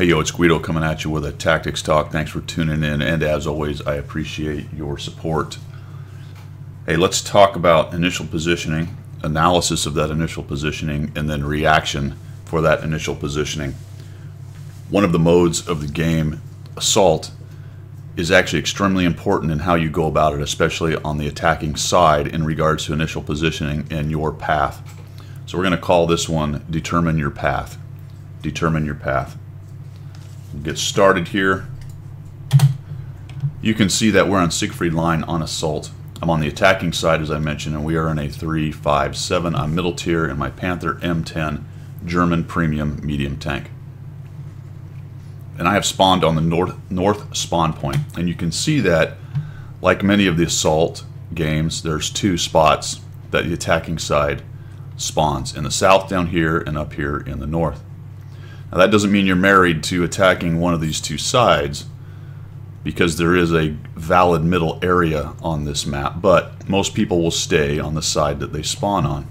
Hey yo, it's Guido coming at you with a Tactics Talk. Thanks for tuning in, and as always, I appreciate your support. Hey, let's talk about initial positioning, analysis of that initial positioning, and then reaction for that initial positioning. One of the modes of the game, Assault, is actually extremely important in how you go about it, especially on the attacking side in regards to initial positioning and your path. So we're going to call this one Determine Your Path. Determine your path. We'll get started here. You can see that we're on Siegfried Line on Assault. I'm on the attacking side, as I mentioned, and we are in a 3-5-7. I'm middle tier in my Panther M10 German premium medium tank. And I have spawned on the north spawn point. And you can see that, like many of the Assault games, there's two spots that the attacking side spawns. In the south down here and up here in the north. Now that doesn't mean you're married to attacking one of these two sides, because there is a valid middle area on this map, but most people will stay on the side that they spawn on.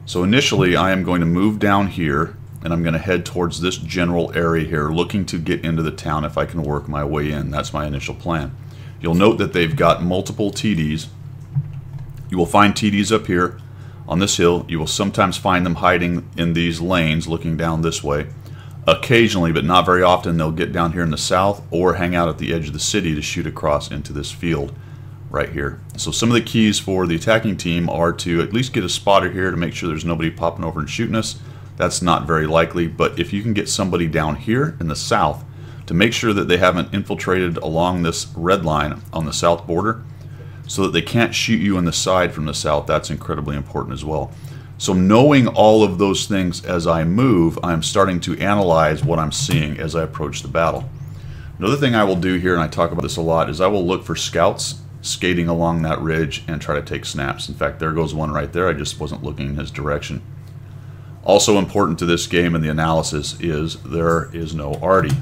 So initially I am going to move down here and I'm going to head towards this general area here, looking to get into the town if I can work my way in. That's my initial plan. You'll note that they've got multiple TDs. You will find TDs up here on this hill. You will sometimes find them hiding in these lanes looking down this way. Occasionally, but not very often, they'll get down here in the south or hang out at the edge of the city to shoot across into this field right here. So some of the keys for the attacking team are to at least get a spotter here to make sure there's nobody popping over and shooting us. That's not very likely, but if you can get somebody down here in the south to make sure that they haven't infiltrated along this red line on the south border so that they can't shoot you in the side from the south, that's incredibly important as well. So knowing all of those things as I move, I'm starting to analyze what I'm seeing as I approach the battle. Another thing I will do here, and I talk about this a lot, is I will look for scouts skating along that ridge and try to take snaps. In fact, there goes one right there. I just wasn't looking in his direction. Also important to this game and the analysis is there is no arty.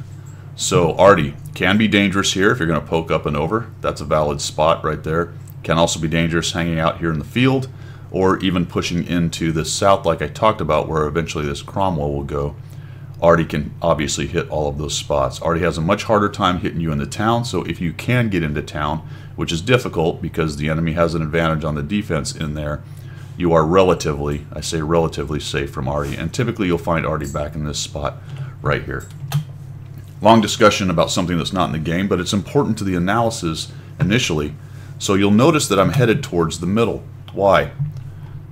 So arty can be dangerous here if you're going to poke up and over. That's a valid spot right there. Can also be dangerous hanging out here in the field, or even pushing into the south like I talked about, where eventually this Cromwell will go. Arty can obviously hit all of those spots. Arty has a much harder time hitting you in the town, so if you can get into town, which is difficult because the enemy has an advantage on the defense in there, you are relatively, I say relatively, safe from Arty, and typically you'll find Arty back in this spot right here. Long discussion about something that's not in the game, but it's important to the analysis initially. So you'll notice that I'm headed towards the middle. Why?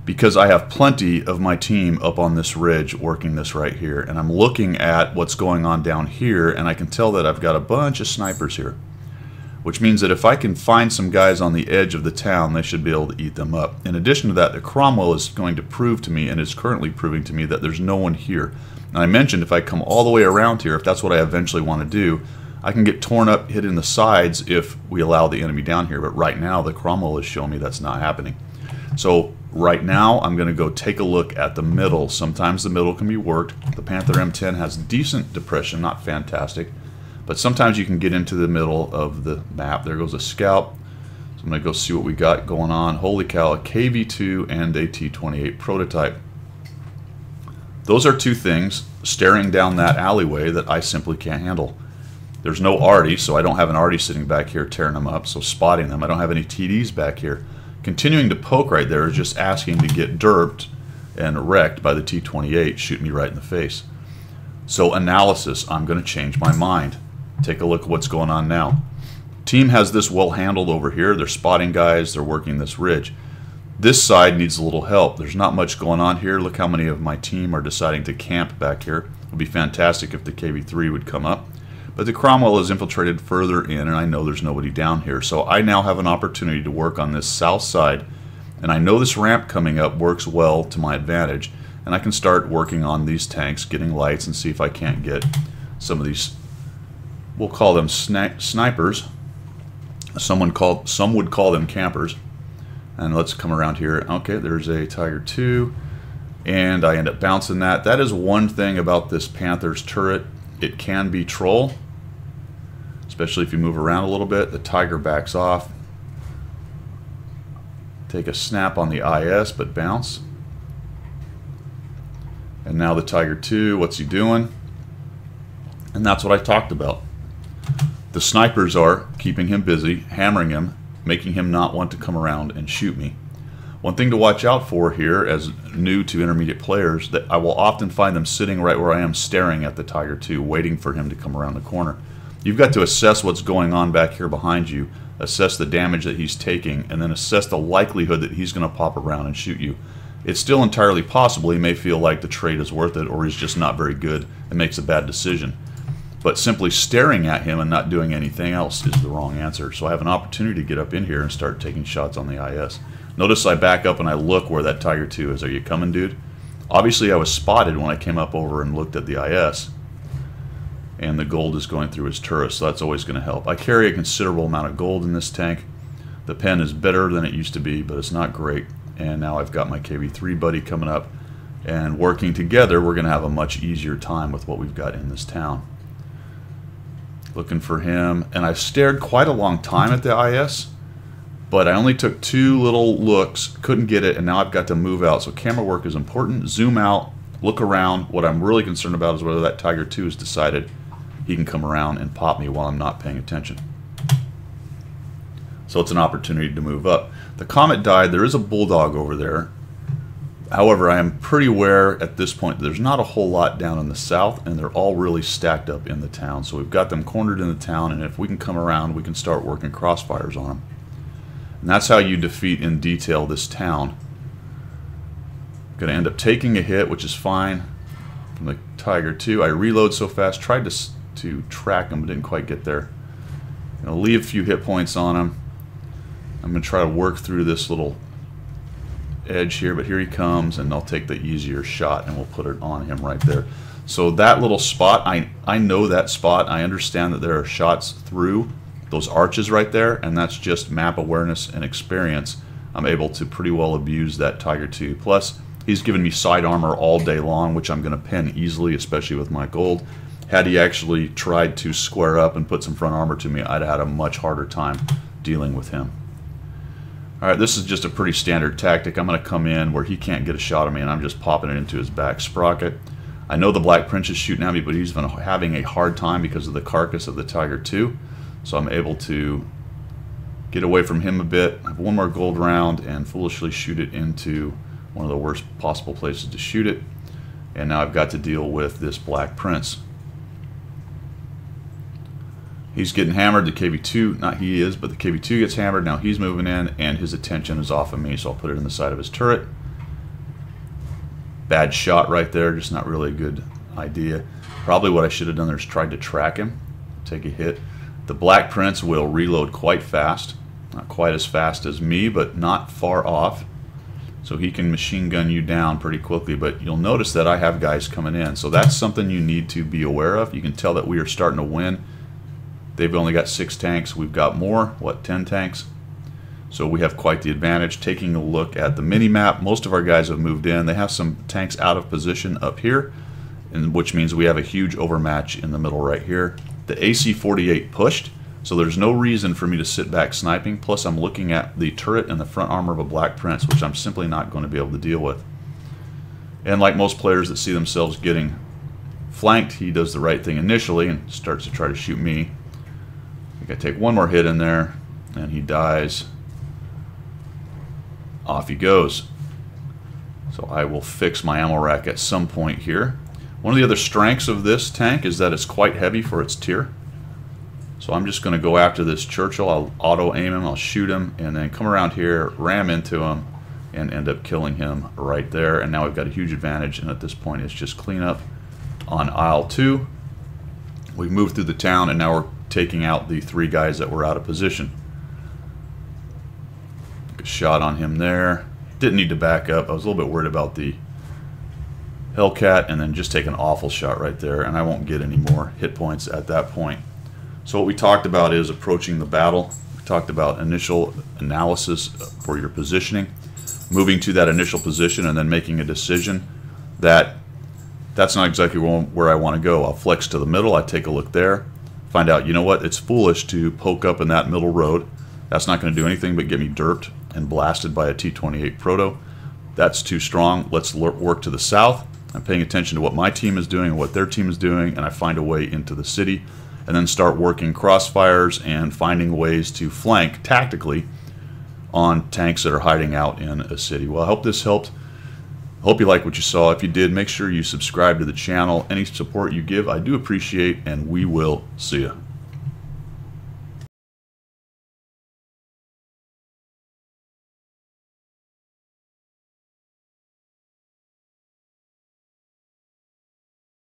Because I have plenty of my team up on this ridge working this right here, and I'm looking at what's going on down here, and I can tell that I've got a bunch of snipers here, which means that if I can find some guys on the edge of the town, they should be able to eat them up. In addition to that, the Cromwell is going to prove to me, and is currently proving to me, that there's no one here. And I mentioned if I come all the way around here, if that's what I eventually want to do, I can get torn up, hit in the sides if we allow the enemy down here, but right now the Cromwell is showing me that's not happening. So right now I'm going to go take a look at the middle. Sometimes the middle can be worked. The Panther M10 has decent depression, not fantastic, but sometimes you can get into the middle of the map. There goes a scout. So I'm going to go see what we got going on. Holy cow, a KV-2 and a T-28 prototype. Those are two things staring down that alleyway that I simply can't handle. There's no arty, so I don't have an arty sitting back here tearing them up, so spotting them. I don't have any TDs back here. Continuing to poke right there is just asking to get derped and wrecked by the T-28, shoot me right in the face. So analysis, I'm going to change my mind. Take a look at what's going on now. Team has this well handled over here. They're spotting guys, they're working this ridge. This side needs a little help. There's not much going on here. Look how many of my team are deciding to camp back here. It would be fantastic if the KV-3 would come up. But the Cromwell is infiltrated further in, and I know there's nobody down here. So I now have an opportunity to work on this south side, and I know this ramp coming up works well to my advantage, and I can start working on these tanks, getting lights, and see if I can't get some of these, we'll call them snipers. Some would call them campers. And let's come around here. Okay, there's a Tiger II, and I end up bouncing that. That is one thing about this Panther's turret. It can be troll, especially if you move around a little bit. The Tiger backs off. Take a snap on the IS, but bounce. And now the Tiger II, what's he doing? And that's what I talked about. The snipers are keeping him busy, hammering him, making him not want to come around and shoot me. One thing to watch out for here as new to intermediate players, that I will often find them sitting right where I am staring at the Tiger II, waiting for him to come around the corner. You've got to assess what's going on back here behind you, assess the damage that he's taking, and then assess the likelihood that he's going to pop around and shoot you. It's still entirely possible he may feel like the trade is worth it, or he's just not very good and makes a bad decision. But simply staring at him and not doing anything else is the wrong answer. So I have an opportunity to get up in here and start taking shots on the IS. Notice I back up and I look where that Tiger II is. Are you coming, dude? Obviously I was spotted when I came up over and looked at the IS. And the gold is going through his turret, so that's always going to help. I carry a considerable amount of gold in this tank. The pen is better than it used to be, but it's not great. And now I've got my KV-3 buddy coming up. And working together, we're going to have a much easier time with what we've got in this town. Looking for him, and I stared quite a long time at the IS, but I only took 2 little looks, couldn't get it, and now I've got to move out. So camera work is important. Zoom out, look around. What I'm really concerned about is whether that Tiger II has decided he can come around and pop me while I'm not paying attention. So it's an opportunity to move up. The Comet died. There is a Bulldog over there. However, I am pretty aware at this point that there's not a whole lot down in the south, and they're all really stacked up in the town. So we've got them cornered in the town, and if we can come around, we can start working crossfires on them. And that's how you defeat in detail this town. Going to end up taking a hit, which is fine, from the Tiger II. I reload so fast, tried to track him, but didn't quite get there. Going to leave a few hit points on him. I'm going to try to work through this little edge here, but here he comes, and I'll take the easier shot and we'll put it on him right there. So that little spot, I know that spot. I understand that there are shots through those arches right there, and that's just map awareness and experience. I'm able to pretty well abuse that Tiger II. Plus, he's given me side armor all day long, which I'm going to pen easily, especially with my gold. Had he actually tried to square up and put some front armor to me, I'd have had a much harder time dealing with him. Alright, this is just a pretty standard tactic. I'm going to come in where he can't get a shot at me, and I'm just popping it into his back sprocket. I know the Black Prince is shooting at me, but he's been having a hard time because of the carcass of the Tiger II. So I'm able to get away from him a bit, have one more gold round, and foolishly shoot it into one of the worst possible places to shoot it. And now I've got to deal with this Black Prince. He's getting hammered. The KV-2, not he is, but the KV-2 gets hammered. Now he's moving in, and his attention is off of me, so I'll put it in the side of his turret. Bad shot right there, just not really a good idea. Probably what I should have done there is tried to track him, take a hit. The Black Prince will reload quite fast. Not quite as fast as me, but not far off. So he can machine gun you down pretty quickly, but you'll notice that I have guys coming in. So that's something you need to be aware of. You can tell that we are starting to win. They've only got 6 tanks. We've got more, what, 10 tanks? So we have quite the advantage. Taking a look at the mini-map, most of our guys have moved in. They have some tanks out of position up here, and which means we have a huge overmatch in the middle right here. The AC-48 pushed, so there's no reason for me to sit back sniping. Plus, I'm looking at the turret and the front armor of a Black Prince, which I'm simply not going to be able to deal with. And like most players that see themselves getting flanked, he does the right thing initially and starts to try to shoot me. I take one more hit in there, and he dies. Off he goes. So I will fix my ammo rack at some point here. One of the other strengths of this tank is that it's quite heavy for its tier. So I'm just going to go after this Churchill. I'll auto aim him, I'll shoot him, and then come around here, ram into him, and end up killing him right there. And now we've got a huge advantage, and at this point it's just clean up on aisle 2. We've moved through the town, and now we're taking out the 3 guys that were out of position. Took a shot on him there. Didn't need to back up. I was a little bit worried about the Hellcat, and then just take an awful shot right there, and I won't get any more hit points at that point. So what we talked about is approaching the battle. We talked about initial analysis for your positioning, moving to that initial position, and then making a decision that that's not exactly where I want to go. I'll flex to the middle. I take a look there. Find out, you know what, it's foolish to poke up in that middle road. That's not going to do anything but get me derped and blasted by a T-28 Proto. That's too strong. Let's work to the south. I'm paying attention to what my team is doing and what their team is doing, and I find a way into the city, and then start working crossfires and finding ways to flank tactically on tanks that are hiding out in a city. Well, I hope this helped. Hope you like what you saw. If you did, make sure you subscribe to the channel. Any support you give, I do appreciate, and we will see you.